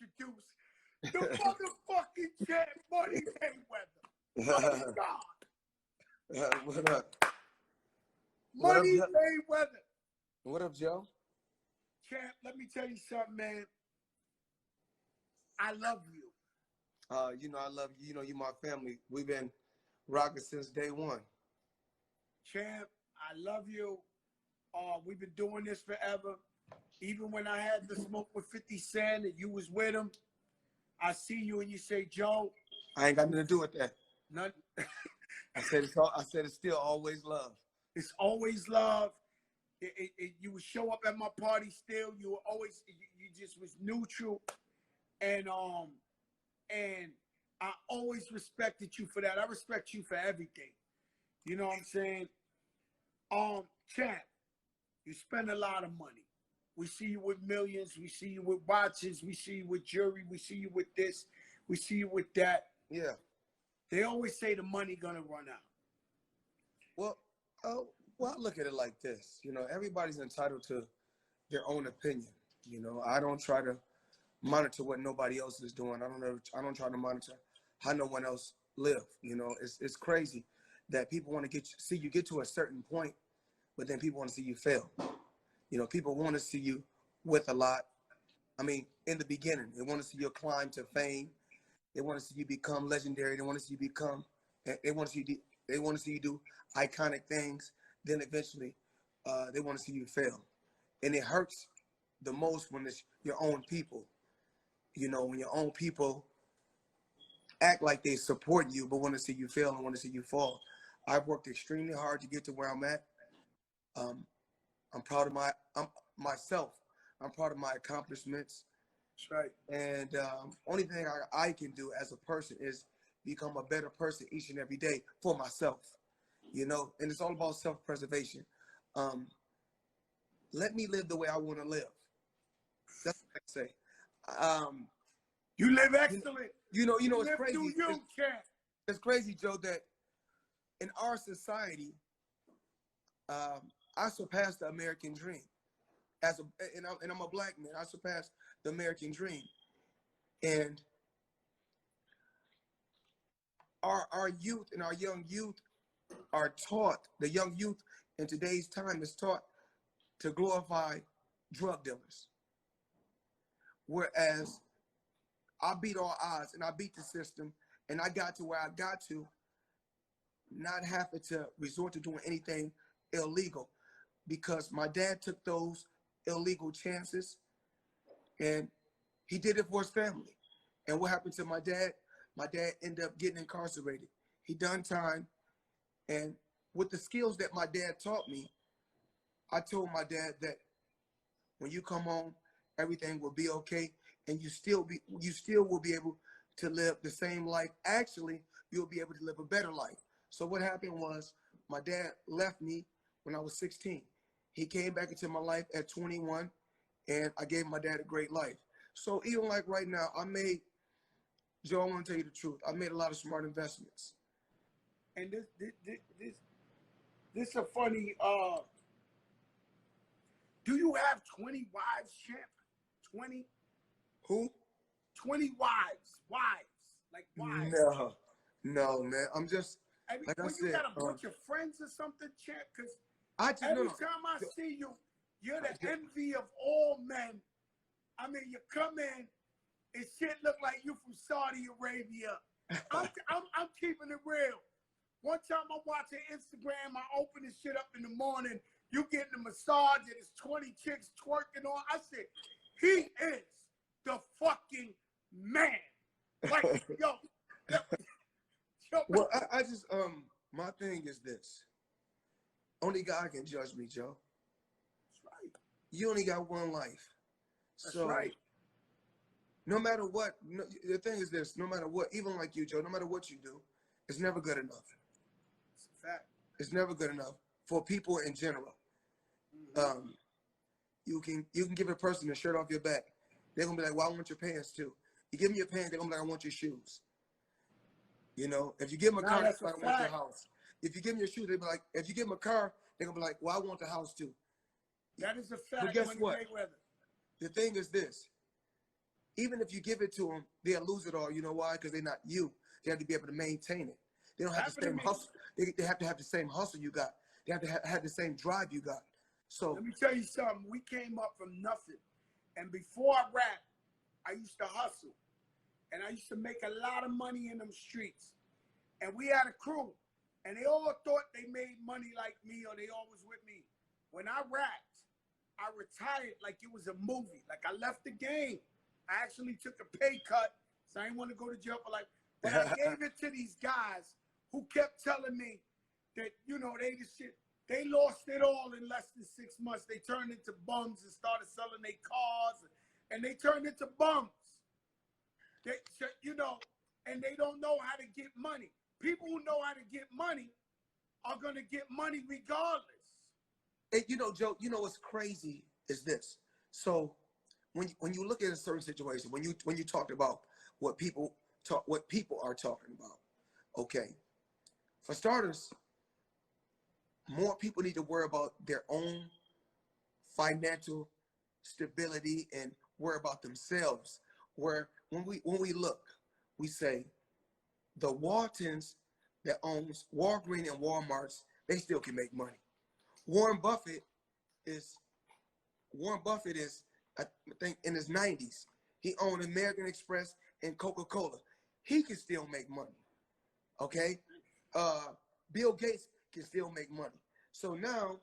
introduce the motherfucking champ, Money Mayweather. Oh, God. What up? Money Mayweather. What up, Joe? Champ, let me tell you something, man. I love you. You know I love you. You know, you my family. We've been rocking since day one. Champ, I love you. We've been doing this forever. Even when I had the smoke with 50 Cent and you was with him, I see you and you say, Joe. I ain't got nothing to do with that. None. I said it's still always love. It's always love. You would show up at my party still. You were always, you just was neutral. And I always respected you for that. I respect you for everything. You know what I'm saying? Champ, you spend a lot of money. We see you with millions. We see you with watches. We see you with jewelry. We see you with this. We see you with that. Yeah. They always say the money gonna run out. Well, I look at it like this. You know, everybody's entitled to their own opinion. You know, I don't try to monitor what nobody else is doing. I don't try to monitor how no one else live. You know, it's crazy that people want to see you get to a certain point, but then people want to see you fail. You know, people want to see you with a lot. I mean, in the beginning, they want to see you climb to fame. They want to see you become legendary. They want to see you become. They want to see you do iconic things. Then eventually, they want to see you fail, and it hurts the most when it's your own people. You know, when your own people act like they support you, but want to see you fail and want to see you fall. I've worked extremely hard to get to where I'm at. I'm proud of myself. I'm proud of my accomplishments. That's right. And only thing I can do as a person is become a better person each and every day for myself. You know, and it's all about self-preservation. Let me live the way I want to live. That's what I say. You live excellent. You know, it's crazy. It's crazy, Joe, that in our society, I surpassed the American dream. And I'm a black man. I surpassed the American dream. And our youth and our young youth are taught, the young youth in today's time is taught to glorify drug dealers. Whereas I beat all odds and I beat the system and I got to where I got to, not having to resort to doing anything illegal, because my dad took those illegal chances and he did it for his family. And what happened to my dad? My dad ended up getting incarcerated. He done time. And with the skills that my dad taught me, I told my dad that when you come home, everything will be okay, and you still will be able to live the same life. Actually, you'll be able to live a better life. So what happened was my dad left me when I was 16. He came back into my life at 21, and I gave my dad a great life. So even like right now, Joe, I want to tell you the truth. I made a lot of smart investments. And this a funny, do you have 20 wives, champ? 20? Who? 20 wives. Like wives. No, man. I'm just, like I said. You got a bunch of friends or something, champ? Because every time I see you, you're the envy of all men. I mean, you come in, and shit look like you from Saudi Arabia. I'm keeping it real. One time I'm watching Instagram, I open this shit up in the morning, you getting a massage and it's 20 chicks twerking on. I said, he is the fucking man. Like, yo. Well, I just, my thing is this. Only God can judge me, Joe. That's right. You only got one life. That's right. No matter what, the thing is this, no matter what, even like you, Joe, no matter what you do, it's never good enough. It's a fact. It's never good enough for people in general. Mm-hmm. You can give a person a shirt off your back. They're going to be like, well, I want your pants too. You give them your pants, they're going to be like, I want your shoes. You know, if you give them a car, they're like, I want your house. If you give them your shoes, they'll be like, if you give them a car, they're going to be like, well, I want the house too. That is a fact. But guess what? The thing is this. even if you give it to them, they'll lose it all. You know why? Because they're not you. They have to be able to maintain it. They don't have the same hustle. They have to have the same hustle you got. They have to have the same drive you got. So let me tell you something. We came up from nothing. And before I rap, I used to hustle. And I used to make a lot of money in them streets. And we had a crew. And they all thought they made money like me or they all was with me. When I rapped, I retired like it was a movie. Like I left the game. I actually took a pay cut. So I didn't want to go to jail for like, but I gave it to these guys who kept telling me that, you know, they lost it all in less than 6 months. They turned into bums and started selling their cars, and they turned into bums. They, you know, and they don't know how to get money. People who know how to get money are gonna get money regardless. And you know, Joe, you know what's crazy is this. So when you look at a certain situation, when you talked about what people are talking about, okay. For starters, more people need to worry about their own financial stability and worry about themselves. Where when we look, we say the Waltons that owns Walgreens and Walmarts, they still can make money. Warren Buffett is, I think, in his 90s. He owned American Express and Coca-Cola. He can still make money. Okay? Bill Gates can still make money. So now,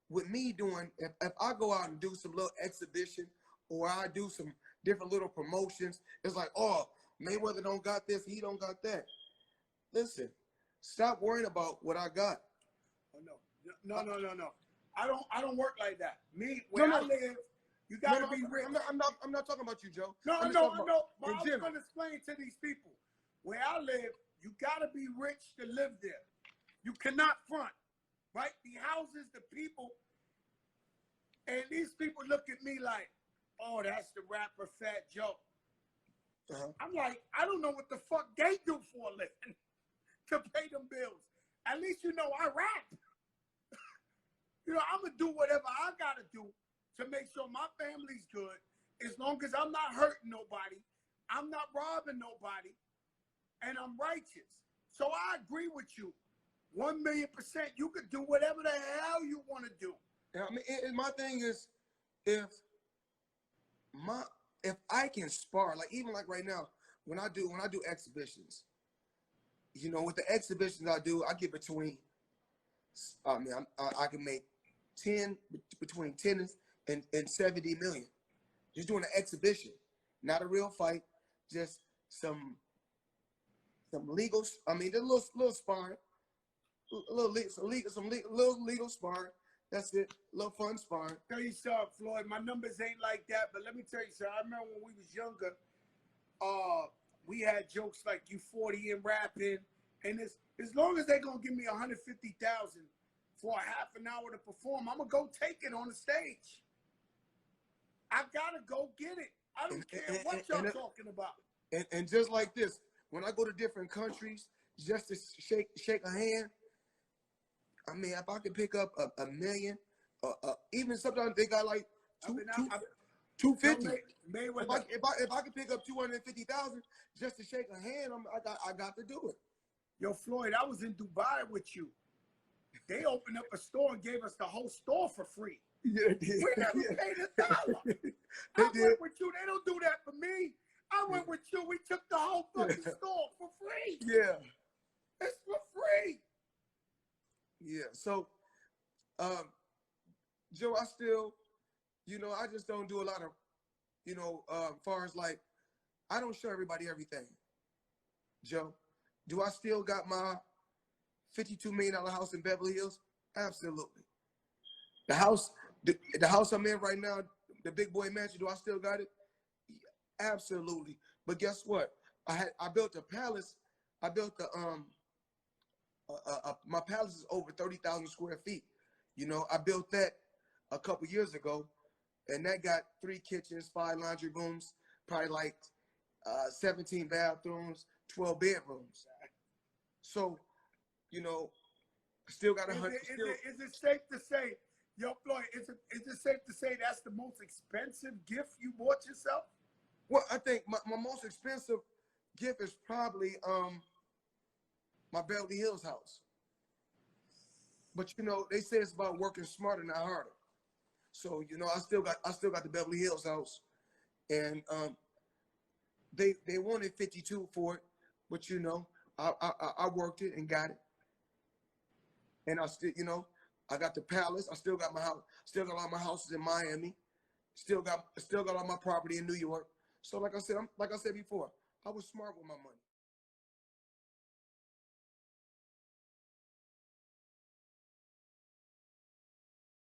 with me doing, if I go out and do some little exhibition or I do some different little promotions, it's like, oh, Mayweather don't got this, he don't got that. Listen, stop worrying about what I got. Oh, no. I don't work like that. Me, where I live, you gotta be rich. I'm not talking about you, Joe. No. But I was gonna explain to these people. Where I live, you gotta be rich to live there. You cannot front, right? The houses, the people, and these people look at me like, oh, that's the rapper Fat Joe. I'm like, I don't know what the fuck they do for a living to pay them bills. At least you know I rap. You know, I'm gonna do whatever I gotta do to make sure my family's good. As long as I'm not hurting nobody, I'm not robbing nobody, and I'm righteous. So I agree with you, 1,000,000%. You could do whatever the hell you want to do. Yeah, I mean, my thing is, if I can spar, like even like right now, when I do exhibitions, you know, with the exhibitions I do, I get between, I can make between 10 and 70 million just doing an exhibition, not a real fight, just some legal. I mean, a little sparring, little legal sparring. That's it, little fun sparring. Tell you something, Floyd. My numbers ain't like that, but let me tell you something. I remember when we was younger, we had jokes like "you 40 and rapping," and as long as they gonna give me 150,000 for a half an hour to perform, I'm gonna go take it on the stage. I gotta go get it. I don't care what y'all talking about. And just like this, when I go to different countries, just to shake a hand, I mean, if I could pick up a million, even sometimes they got like 250. If I could pick up 250,000 just to shake a hand, I got to do it. Yo, Floyd, I was in Dubai with you. They opened up a store and gave us the whole store for free. Yeah, we never paid $1. I went with you. They don't do that for me. I went with you. We took the whole fucking store for free. Yeah. It's for free. Yeah. So, Joe, I still, you know, I just don't do a lot of, you know, far as like, I don't show everybody everything. Joe, do I still got my $52 million house in Beverly Hills? Absolutely. The house I'm in right now, the big boy mansion, do I still got it? Absolutely. But guess what? I built a palace. I built my palace is over 30,000 square feet. You know, I built that a couple years ago, and that got 3 kitchens, 5 laundry rooms, probably like 17 bathrooms, 12 bedrooms. So, you know, still got 100. Is it safe to say, yo, Floyd, is it safe to say that's the most expensive gift you bought yourself? Well, I think my most expensive gift is probably my Beverly Hills house. But you know, they say it's about working smarter, not harder. So you know, I still got the Beverly Hills house, and they wanted 52 for it, but you know, I worked it and got it, and I still, you know, I got the palace. I still got my house. Still got all my houses in Miami. Still got all my property in New York. So like I said before, I was smart with my money.